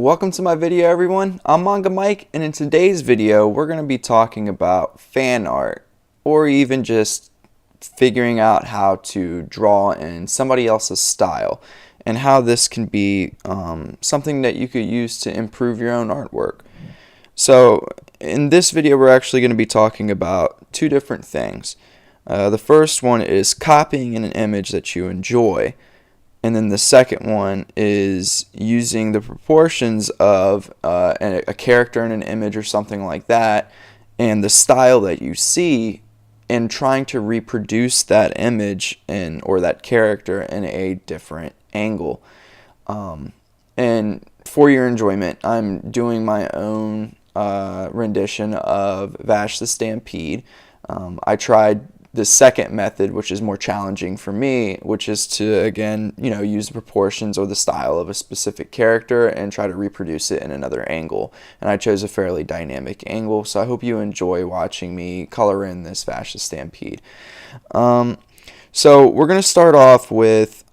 Welcome to my video, everyone. I'm Manga Mike, and in today's video we're going to be talking about fan art, or even just figuring out how to draw in somebody else's style, and how this can be something that you could use to improve your own artwork. So in this video we're actually going to be talking about two different things. The first one is copying an image that you enjoy. And then the second one is using the proportions of a character in an image or something like that, and the style that you see, and trying to reproduce that image or that character in a different angle. And for your enjoyment, I'm doing my own rendition of Vash the Stampede. I tried the second method, which is more challenging for me, which is to, again, use the proportions or the style of a specific character and try to reproduce it in another angle. And I chose a fairly dynamic angle, so I hope you enjoy watching me color in this Vash the Stampede. So we're going to start off with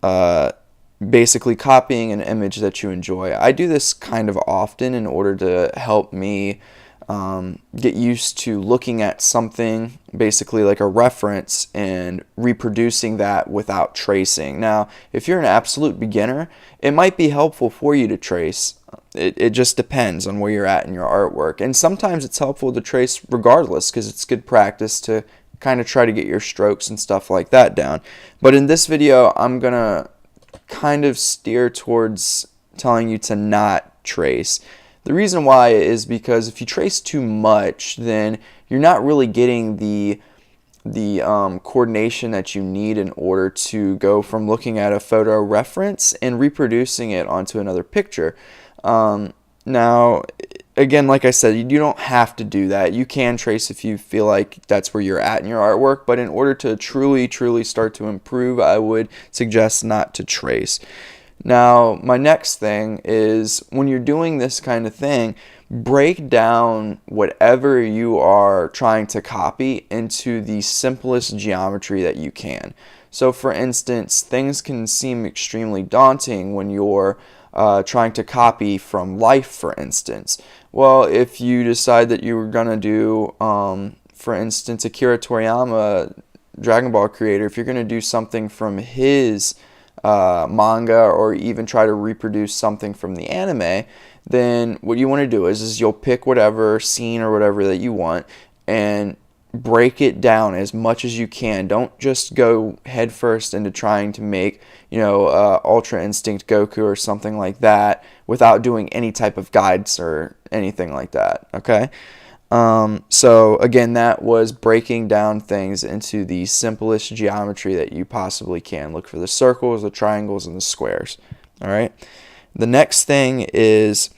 basically copying an image that you enjoy. I do this kind of often in order to help me get used to looking at something, basically like a reference, and reproducing that without tracing. Now, if you're an absolute beginner, it might be helpful for you to trace. It just depends on where you're at in your artwork. And sometimes it's helpful to trace regardless, because it's good practice to kind of try to get your strokes and stuff like that down. But in this video, I'm going to kind of steer towards telling you to not trace. The reason why is because if you trace too much, then you're not really getting the coordination that you need in order to go from looking at a photo reference and reproducing it onto another picture. Now, again, like I said, you don't have to do that. You can trace if you feel like that's where you're at in your artwork, but in order to truly start to improve, I would suggest not to trace. Now, my next thing is, when you're doing this kind of thing, break down whatever you are trying to copy into the simplest geometry that you can. So, for instance, things can seem extremely daunting when you're trying to copy from life, for instance. Well, if you decide that you were going to do, for instance, Akira Toriyama, Dragon Ball creator, if you're going to do something from his manga, or even try to reproduce something from the anime, then what you want to do is you'll pick whatever scene or whatever that you want and break it down as much as you can. Don't just go headfirst into trying to make Ultra Instinct Goku or something like that without doing any type of guides or anything like that. Okay. So again, that was breaking down things into the simplest geometry that you possibly can. Look for the circles, the triangles, and the squares. All right. The next thing is,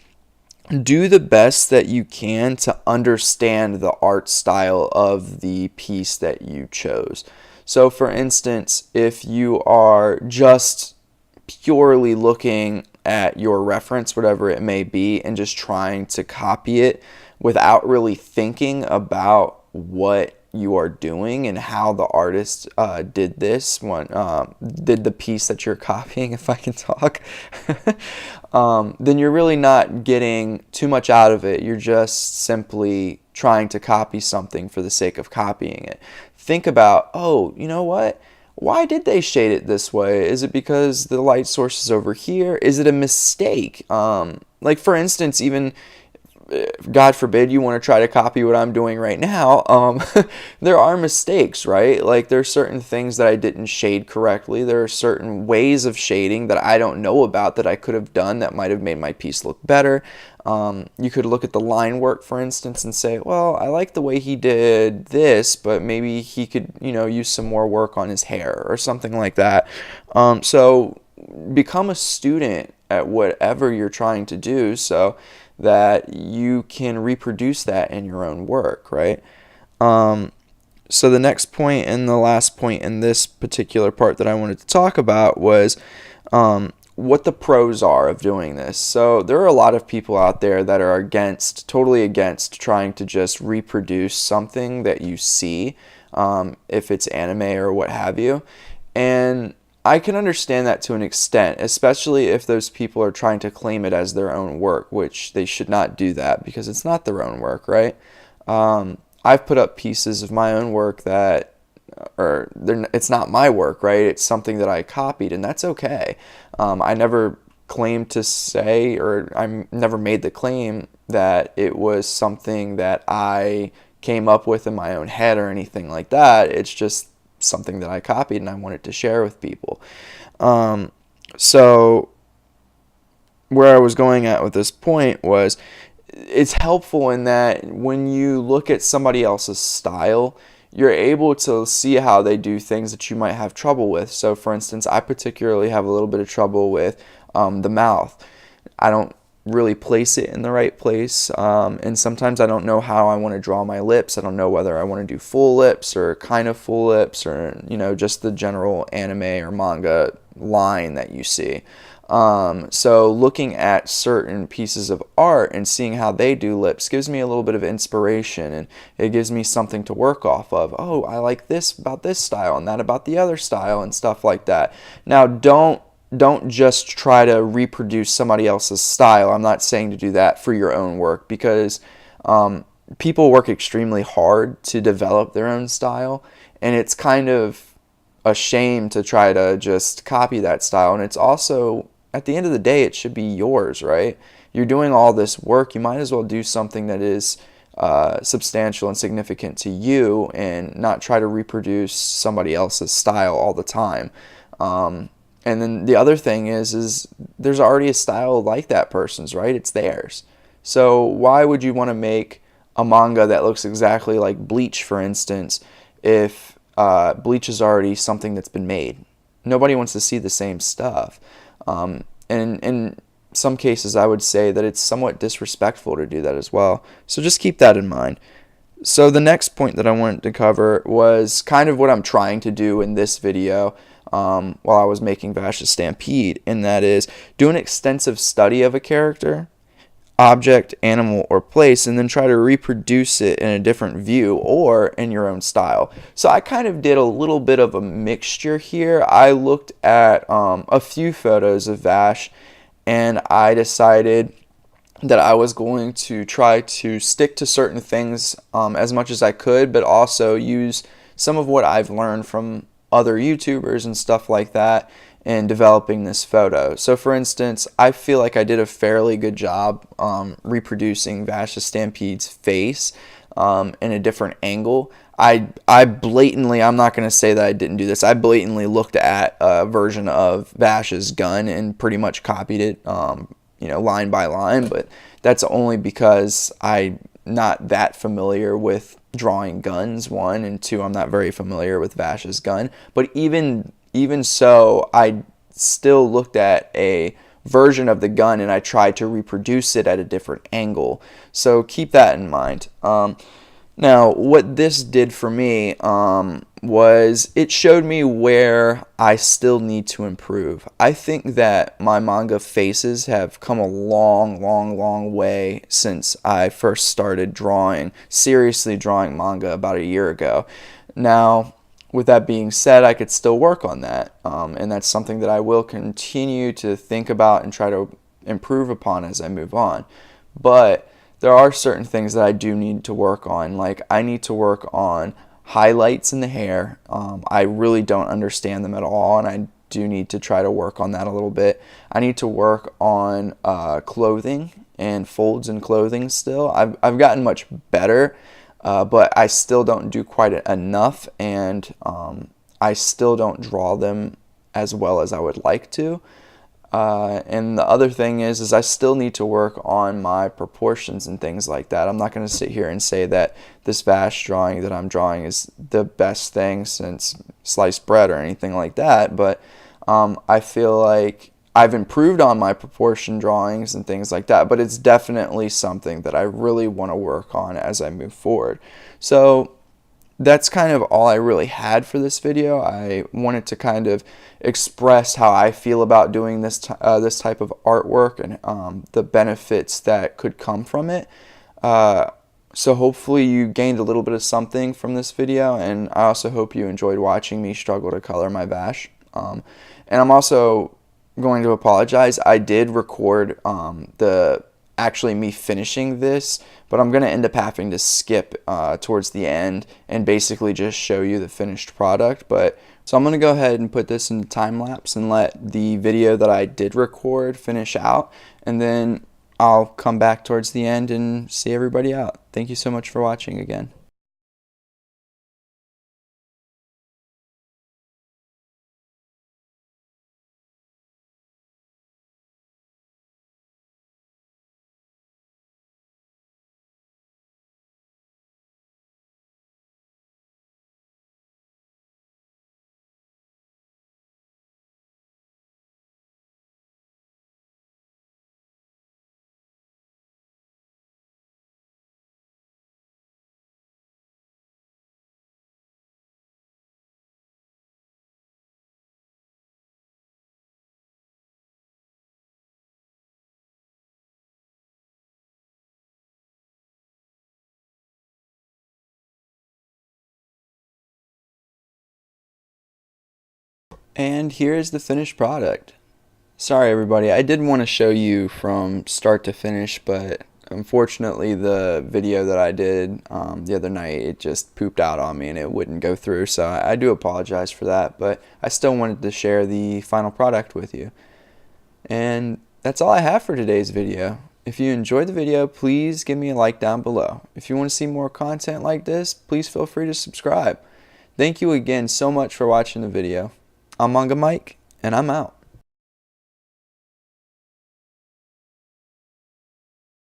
do the best that you can to understand the art style of the piece that you chose. So for instance, if you are just purely looking at your reference, whatever it may be, and just trying to copy it without really thinking about what you are doing and how the artist did this one, did the piece that you're copying, if I can talk, then you're really not getting too much out of it. You're just simply trying to copy something for the sake of copying it. Think about, oh, you know what? Why did they shade it this way? Is it because the light source is over here? Is it a mistake? Like, for instance, even, God forbid, you want to try to copy what I'm doing right now, there are mistakes, right? Like, there are certain things that I didn't shade correctly. There are certain ways of shading that I don't know about that I could have done that might have made my piece look better. You could look at the line work, for instance, and say, well, I like the way he did this, but maybe he could, use some more work on his hair or something like that. So become a student at whatever you're trying to do, so that you can reproduce that in your own work, right? So the next point and the last point in this particular part that I wanted to talk about was what the pros are of doing this. So there are a lot of people out there that are totally against trying to just reproduce something that you see, if it's anime or what have you. And I can understand that to an extent, especially if those people are trying to claim it as their own work, which they should not do that because it's not their own work, right? I've put up pieces of my own work that, it's not my work, right? It's something that I copied, and that's okay. I never claimed to say, or I never made the claim that it was something that I came up with in my own head or anything like that. It's just something that I copied and I wanted to share with people. So where I was going at with this point was, it's helpful in that when you look at somebody else's style, you're able to see how they do things that you might have trouble with. So for instance, I particularly have a little bit of trouble with the mouth. I don't really place it in the right place, and sometimes I don't know how I want to draw my lips. I don't know whether I want to do full lips or kind of full lips, or just the general anime or manga line that you see. So looking at certain pieces of art and seeing how they do lips gives me a little bit of inspiration, and it gives me something to work off of. Oh, I like this about this style and that about the other style and stuff like that. Now, don't just try to reproduce somebody else's style. I'm not saying to do that for your own work, because people work extremely hard to develop their own style, and it's kind of a shame to try to just copy that style. And it's also, at the end of the day, it should be yours, right? You're doing all this work, you might as well do something that is substantial and significant to you, and not try to reproduce somebody else's style all the time. And then the other thing is there's already a style like that person's, right? It's theirs. So why would you want to make a manga that looks exactly like Bleach, for instance, if Bleach is already something that's been made? Nobody wants to see the same stuff. And in some cases, I would say that it's somewhat disrespectful to do that as well. So just keep that in mind. So the next point that I wanted to cover was kind of what I'm trying to do in this video, while I was making Vash's Stampede, and that is do an extensive study of a character, object, animal, or place, and then try to reproduce it in a different view or in your own style. So I kind of did a little bit of a mixture here. I looked at a few photos of Vash, and I decided that I was going to try to stick to certain things as much as I could, but also use some of what I've learned from other YouTubers and stuff like that in developing this photo. So for instance, I feel like I did a fairly good job reproducing Vash's Stampede's face in a different angle. I blatantly, I'm not going to say that I didn't do this, I blatantly looked at a version of Vash's gun and pretty much copied it, line by line, but that's only because I'm not that familiar with drawing guns, one, and two, I'm not very familiar with Vash's gun. But even so, I still looked at a version of the gun and I tried to reproduce it at a different angle. So keep that in mind. Now, what this did for me was it showed me where I still need to improve. I think that my manga faces have come a long way since I first started seriously drawing manga about a year ago. Now, with that being said, I could still work on that, and that's something that I will continue to think about and try to improve upon as I move on. But there are certain things that I do need to work on. Like, I need to work on highlights in the hair. I really don't understand them at all, and I do need to try to work on that a little bit. I need to work on clothing and folds in clothing still. I've gotten much better, but I still don't do quite enough, and I still don't draw them as well as I would like to. And the other thing is I still need to work on my proportions and things like that. I'm not going to sit here and say that this Vash drawing that I'm drawing is the best thing since sliced bread or anything like that, but I feel like I've improved on my proportion drawings and things like that, but it's definitely something that I really want to work on as I move forward. So that's kind of all I really had for this video. I wanted to kind of express how I feel about doing this type of artwork and the benefits that could come from it. So hopefully you gained a little bit of something from this video, and I also hope you enjoyed watching me struggle to color my Vash. And I'm also going to apologize. I did record the actually me finishing this, but I'm going to end up having to skip towards the end and basically just show you the finished product. But so I'm going to go ahead and put this into time lapse and let the video that I did record finish out, and then I'll come back towards the end and see everybody out. Thank you so much for watching again. And here is the finished product. Sorry everybody, I did want to show you from start to finish, but unfortunately the video that I did the other night, it just pooped out on me and it wouldn't go through, so I do apologize for that, but I still wanted to share the final product with you. And that's all I have for today's video. If you enjoyed the video, please give me a like down below. If you want to see more content like this, please feel free to subscribe. Thank you again so much for watching the video. I'm Manga Mike, and I'm out.